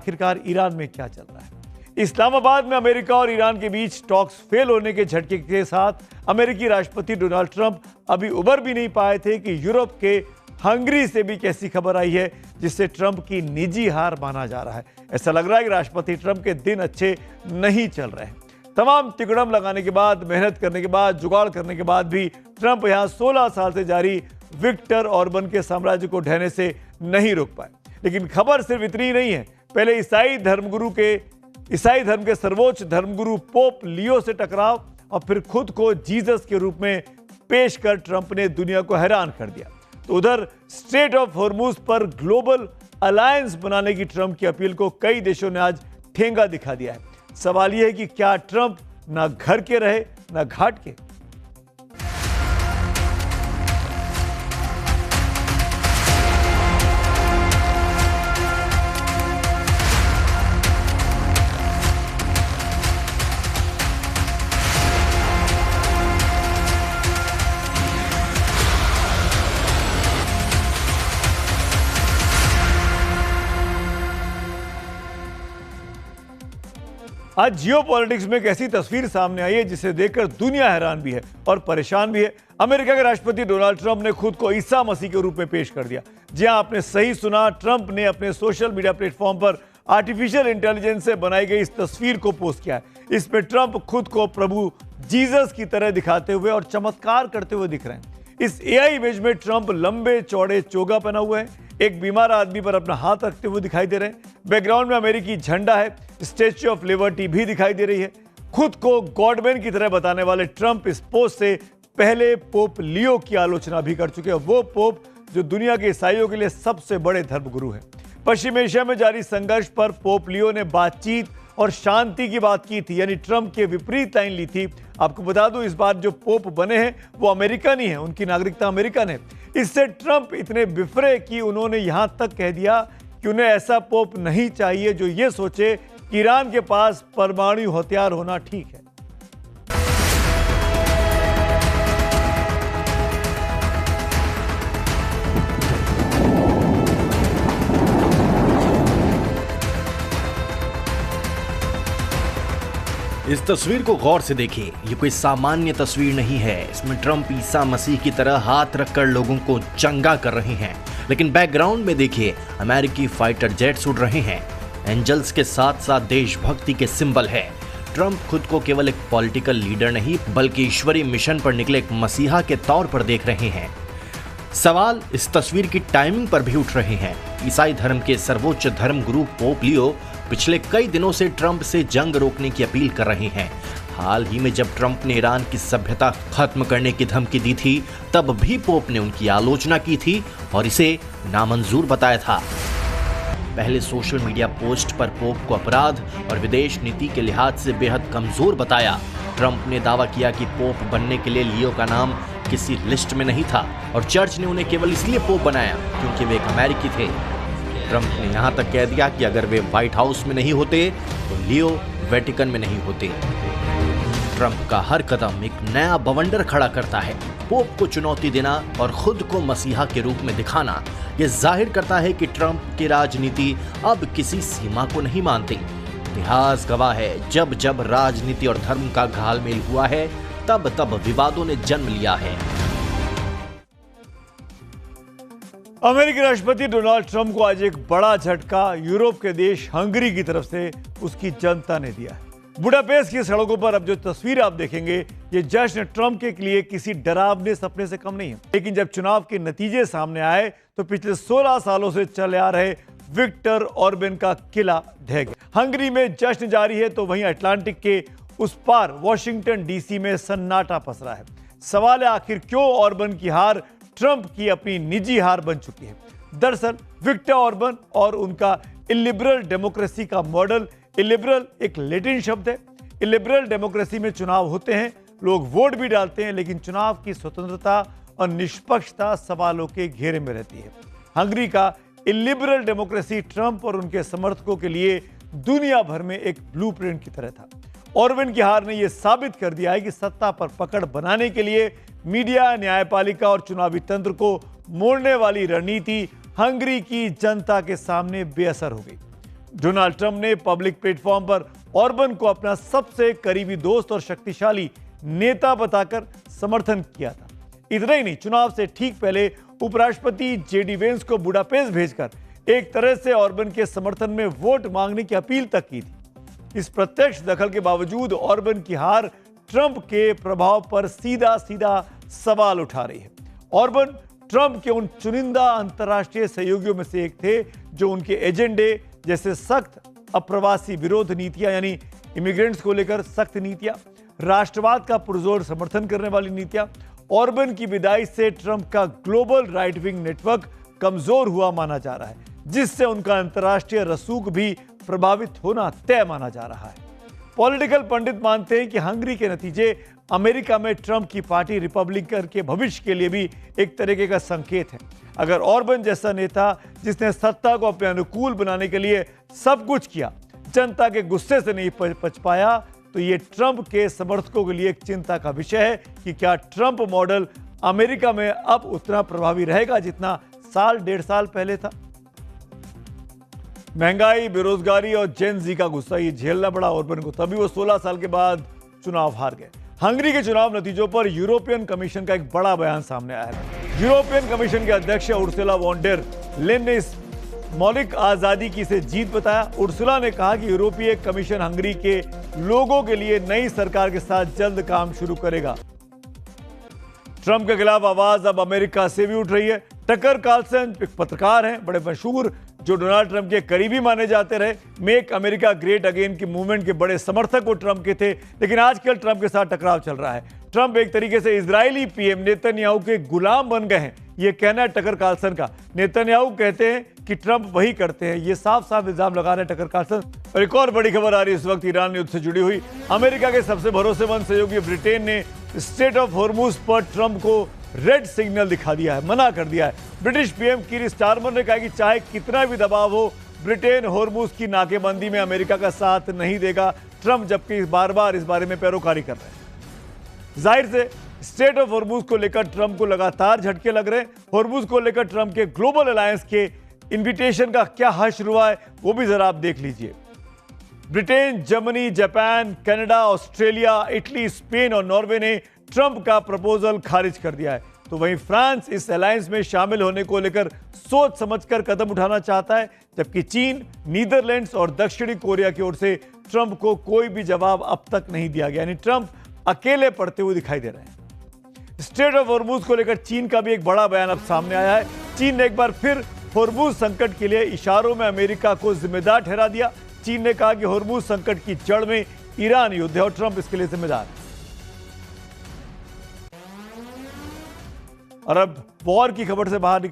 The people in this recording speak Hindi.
आखिरकार ईरान में क्या चल रहा है। इस्लामाबाद में अमेरिका और ईरान के बीच टॉक्स फेल होने के झटके के साथ अमेरिकी राष्ट्रपति डोनाल्ड ट्रंप अभी उबर भी नहीं पाए थे कि यूरोप के हंगरी से भी कैसी खबर आई है जिससे ट्रंप की निजी हार माना जा रहा है। ऐसा लग रहा है कि राष्ट्रपति ट्रंप के दिन अच्छे नहीं चल रहे हैं। तमाम तिकड़म लगाने के बाद, मेहनत करने के बाद, जुगाड़ करने के बाद भी ट्रंप यहां 16 साल से जारी विक्टर ऑर्बन के साम्राज्य को ढहने से नहीं रोक पाए। लेकिन खबर सिर्फ इतनी नहीं है। पहले ईसाई धर्म के सर्वोच्च धर्मगुरु पोप लियो से टकराव और फिर खुद को जीसस के रूप में पेश कर ट्रंप ने दुनिया को हैरान कर दिया। तो उधर स्ट्रेट ऑफ हॉर्मुज पर ग्लोबल अलायंस बनाने की ट्रंप की अपील को कई देशों ने आज ठेंगा दिखा दिया है। सवाल यह है कि क्या ट्रंप ना घर के रहे ना घाट के। आज जियोपॉलिटिक्स में एक ऐसी तस्वीर सामने आई है जिसे देखकर दुनिया हैरान भी है और परेशान भी है। अमेरिका के राष्ट्रपति डोनाल्ड ट्रंप ने खुद को ईसा मसीह के रूप में पेश कर दिया। जी हां, आपने सही सुना, ट्रंप ने अपने सोशल मीडिया प्लेटफॉर्म पर आर्टिफिशियल इंटेलिजेंस से बनाई गई इस तस्वीर को पोस्ट किया है। इसमें ट्रंप खुद को प्रभु जीसस की तरह दिखाते हुए और चमत्कार करते हुए दिख रहे हैं। इस एआई इमेज में ट्रंप लंबे चौड़े चोगा पहना हुआ है, एक बीमार आदमी पर अपना हाथ रखते हुए दिखाई दे रहे हैं। बैकग्राउंड में अमेरिकी झंडा है, स्टैच्यू ऑफ लिबर्टी भी दिखाई दे रही है। खुद को गॉडमैन की तरह बताने वाले ट्रंप इस पोस्ट से पहले पोप लियो की आलोचना भी कर चुके हैं, वो पोप जो दुनिया के ईसाइयों के लिए सबसे बड़े धर्मगुरु हैं। पश्चिम एशिया में जारी संघर्ष पर पोप लियो ने बातचीत और शांति की बात की थी, यानी ट्रंप के विपरीत लाइन ली थी। आपको बता दूं, इस बार जो पोप बने हैं वो अमेरिकन ही है, उनकी नागरिकता अमेरिकन है। इससे ट्रंप इतने बिफरे कि उन्होंने यहां तक कह दिया कि उन्हें ऐसा पोप नहीं चाहिए जो ये सोचे कि ईरान के पास परमाणु हथियार होना ठीक है। इस तस्वीर को गौर से देखें, ये कोई सामान्य तस्वीर नहीं है। इसमें ट्रंप ईसा मसीह की तरह हाथ रखकर लोगों को चंगा कर रहे हैं। लेकिन बैकग्राउंड में देखिए, अमेरिकी फाइटर जेट्स उड़ रहे हैं। एंजल्स के साथ साथ देशभक्ति के सिंबल है। ट्रंप खुद को केवल एक पॉलिटिकल लीडर नहीं बल्कि ईश्वरीय मिशन पर निकले एक मसीहा के तौर पर देख रहे हैं। सवाल इस तस्वीर की टाइमिंग पर भी उठ रहे हैं। ईसाई धर्म के सर्वोच्च धर्मगुरु पोप लियो पिछले कई दिनों से ट्रंप से जंग रोकने की अपील कर रहे हैं। हाल ही में जब ट्रंप ने ईरान की सभ्यता खत्म करने की धमकी दी थी, तब भी पोप ने उनकी आलोचना की थी और इसे नामंजूर बताया था। पहले सोशल मीडिया पोस्ट पर पोप को अपराध और विदेश नीति के लिहाज से बेहद कमजोर बताया। ट्रंप ने दावा किया कि पोप बनने के लिए लियो का नाम किसी लिस्ट में नहीं था और चर्च ने उन्हें केवल इसलिए पोप बनाया क्योंकि वे एक अमेरिकी थे। ट्रंप ने यहां तक कह दिया कि अगर वे व्हाइट हाउस में नहीं होते तो लियो वेटिकन में नहीं होते। ट्रंप का हर कदम एक नया बवंडर खड़ा करता है। पोप को चुनौती देना और खुद को मसीहा के रूप में दिखाना, यह जाहिर करता है कि ट्रंप की राजनीति अब किसी सीमा को नहीं मानती। इतिहास गवाह है, जब जब राजनीति और धर्म का घालमेल हुआ है, तब तब विवादों ने जन्म लिया है। अमेरिकी राष्ट्रपति डोनाल्ड ट्रंप को आज एक बड़ा झटका यूरोप के देश हंगरी की तरफ से उसकी जनता ने दिया है। बुडापेस्ट की सड़कों पर अब जो तस्वीर आप देखेंगे, ये जश्न ट्रंप के लिए किसी डरावने सपने से कम नहीं है। लेकिन जब चुनाव के नतीजे सामने आए तो पिछले 16 सालों से चले आ रहे विक्टर ऑर्बन का किला ढह गया। हंगरी में जश्न जारी है तो वहीं अटलांटिक के उस पार वाशिंगटन डीसी में सन्नाटा पसरा है। सवाल है, आखिर क्यों ऑर्बन की हार ट्रंप की अपनी निजी हार बन चुकी है। दरअसल विक्टर ऑर्बन और उनका इलिबरल डेमोक्रेसी का मॉडल, इलिबरल एक लैटिन शब्द है। इलिबरल डेमोक्रेसी में चुनाव होते हैं, लोग वोट भी डालते हैं, लेकिन चुनाव की स्वतंत्रता और निष्पक्षता सवालों के घेरे में रहती है। हंगरी का इलिबरल डेमोक्रेसी ट्रंप और उनके समर्थकों के लिए दुनिया भर में एक ब्लूप्रिंट की तरह था। ऑर्बन की हार ने यह साबित कर दिया है कि सत्ता पर पकड़ बनाने के लिए मीडिया, न्यायपालिका और चुनावी तंत्र को मोड़ने वाली रणनीति हंगरी की जनता के सामने बेअसर हो गई। डोनाल्ड ट्रंप ने पब्लिक प्लेटफॉर्म पर ऑर्बन को अपना सबसे करीबी दोस्त और शक्तिशाली नेता बताकर समर्थन किया था। इतना ही नहीं, चुनाव से ठीक पहले उपराष्ट्रपति जेडी वेंस को बुडापेस्ट भेजकर एक तरह से ऑर्बन के समर्थन में वोट मांगने की अपील तक की थी। इस प्रत्यक्ष दखल के बावजूद ऑर्बन की हार ट्रंप के प्रभाव पर सीधा सीधा सवाल उठा रही है। ऑर्बन ट्रंप के उन चुनिंदा अंतर्राष्ट्रीय सहयोगियों में से एक थे जो उनके एजेंडे जैसे सख्त अप्रवासी विरोध नीतियां, यानी इमिग्रेंट्स को लेकर सख्त नीतियां, राष्ट्रवाद का पुरजोर समर्थन करने वाली नीतियां, ऑर्बन की विदाई से ट्रंप का ग्लोबल राइट विंग नेटवर्क कमजोर हुआ माना जा रहा है, जिससे उनका अंतर्राष्ट्रीय रसूख भी प्रभावित होना तय माना जा रहा है। पॉलिटिकल पंडित मानते हैं कि हंगरी के नतीजे अमेरिका में ट्रंप की पार्टी रिपब्लिकन के भविष्य के लिए भी एक तरीके का संकेत है। अगर ऑर्बन जैसा नेता, जिसने सत्ता को अपने अनुकूल बनाने के लिए सब कुछ किया, जनता के गुस्से से नहीं बच पाया, तो ये ट्रंप के समर्थकों के लिए एक चिंता का विषय है कि क्या ट्रंप मॉडल अमेरिका में अब उतना प्रभावी रहेगा जितना साल डेढ़ साल पहले था। महंगाई, बेरोजगारी और जेन जी का गुस्सा ये झेलना पड़ा ऑर्बन को, तभी वो 16 साल के बाद चुनाव हार गए। हंगरी के चुनाव नतीजों पर यूरोपियन कमीशन का एक बड़ा बयान सामने आया है। यूरोपियन कमीशन के अध्यक्ष उर्सुला वॉन डेर लेन ने इस मौलिक आजादी की इसे जीत बताया। उर्सुला ने कहा कि यूरोपीय कमीशन हंगरी के लोगों के लिए नई सरकार के साथ जल्द काम शुरू करेगा। ट्रंप के खिलाफ आवाज अब अमेरिका से भी उठ रही है। टकर कार्लसन एक पत्रकार हैं, बड़े मशहूर, जो डोनाल्ड ट्रंप के करीबी माने जाते रहे। मेक अमेरिका ग्रेट अगेन की मूवमेंट के बड़े समर्थक वो ट्रंप के थे, लेकिन आजकल ट्रंप के साथ टकराव चल रहा है। ट्रंप एक तरीके से इजरायली पीएम नेतन्याहू के गुलाम बन गए हैं, ये कहना है टकर कार्लसन का। नेतन्याहू कहते हैं कि ट्रंप वही करते हैं, ये साफ साफ इल्जाम लगा रहे हैं टकर कार्लसन। और एक और बड़ी खबर आ रही है इस वक्त ईरान युद्ध से जुड़ी हुई। अमेरिका के सबसे भरोसेमंद सहयोगी ब्रिटेन ने स्ट्रेट ऑफ हॉर्मुज पर ट्रंप को रेड सिग्नल दिखा दिया है, मना कर दिया है। ब्रिटिश पीएम कीर स्टारमर ने कहा कि चाहे कितना भी दबाव हो, ब्रिटेन हॉर्मुज की नाकेबंदी में अमेरिका का साथ नहीं देगा। ट्रंप जबकि बार बार इस बारे में पैरोकारी कर रहे हैं। जाहिर से स्ट्रेट ऑफ हॉर्मुज को लेकर ट्रंप को लगातार झटके लग रहे हैं। हॉर्मुज को लेकर ट्रंप के ग्लोबल अलायंस के इन्विटेशन का क्या हश्र हुआ है, वो भी जरा आप देख लीजिए। Britain, Germany, Japan, Canada, Australia, Italy, Spain और नॉर्वे ने ट्रंप का प्रपोजल खारिज कर दिया है। तो वहीं फ्रांस इस अलायंस में शामिल होने को लेकर सोच समझकर कदम उठाना चाहता है, जबकि चीन, नीदरलैंड्स और दक्षिणी कोरिया की ओर से ट्रंप को कोई भी जवाब अब तक नहीं दिया गया, यानी ट्रंप अकेले पड़ते हुए दिखाई दे रहे हैं। स्ट्रेट ऑफ हॉर्मुज को लेकर चीन का भी एक बड़ा बयान अब सामने आया है। चीन ने एक बार फिर हॉर्मुज संकट के लिए इशारों में अमेरिका को जिम्मेदार ठहरा दिया। चीन ने कहा कि हॉर्मुज संकट की जड़ में ईरान युद्ध है और ट्रंप इसके लिए जिम्मेदार है। और अब वॉर की खबर से बाहर